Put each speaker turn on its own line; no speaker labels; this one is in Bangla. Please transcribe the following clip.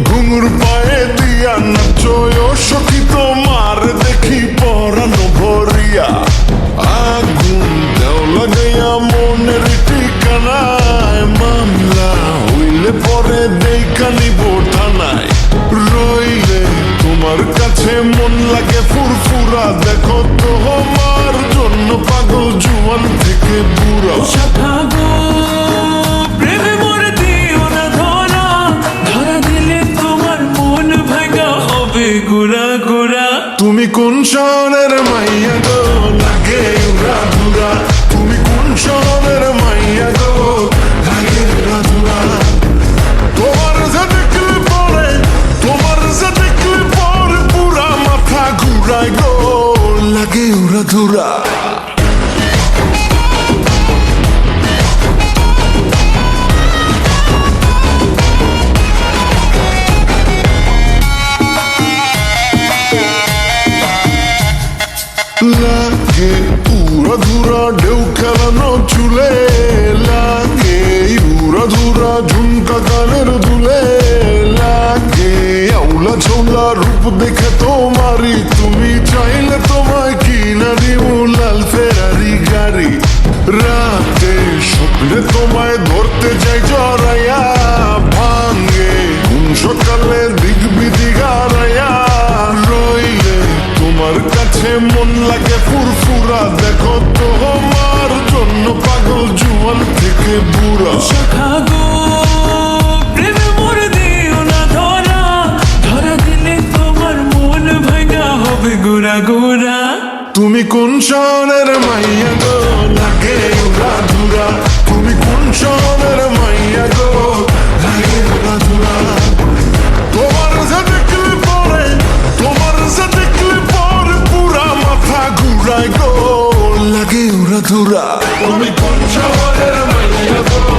ঘুঙুর পায়ে দিয়া নাচো ও সখী তোমার দেখি পরানো ভরিয়া আগুন দেও লাগাইয়া মনের ঠিকানায় মামলা হইলে পরে দেখা নিব থানায় রইলে তোমার কাছে মন লাগে ফুরফুরা দেখো তোমার জন্য পাগল জুয়ান থেকে বুড়া
শাখা গো প্রেমে মোর দিও না ধরা, ধরা দিলে তোমার মন ভাঙা হবে গুড়া গুড়া।
তুমি কোন শহরের মাইয়া গো লাগে উড়া ধুরা, তুমি কোন শহরের মাইয়া গো লাগে উড়া ধুরা। তোমার যে দেখলে পরে, তোমার যে দেখলে পরে পুরা মাথা ঘুরায় গো লাগে উড়া ধুরা। লাগে উড়া ধুরা ঢেউ খেলানো চুলে, লাগে উড়া ধুরা ঝুমকা গানের দুলে, লাগে আউলা ঝোলা রূপ দেখে তোমারি, তুমি চাইলে তোমায় কিনা দিব লাল ফেরারি গাড়ি। রাতে স্বপ্নে তোমায় ধরতে যাই জড়াইয়া, ভাঙে কোন সকালে দিক বিধি গারাইয়া রইলে তোমার কাছে মন লাগে ফুরফুরা দেখো তোমার জন্য পাগল জুয়ান থেকে বুড়া।
শাখা গো প্রেমে মোর দিও না ধরা, ধরা দিলে তোমার মন ভাঙা হবে গুড়া গুড়া।
তুমি কোন শহরের মাইয়া গো লাগে উড়া ধুরা, তুমি কোন শহরের মাইয়া গো লাগে উড়া ধুরা। তোমার যে দেখলে পরে, তোমার যে দেখলে পরে পুরা মাথা ঘুরায় গো লাগে উড়া ধুরা। তুমি কোন শহরের মাইয়া গো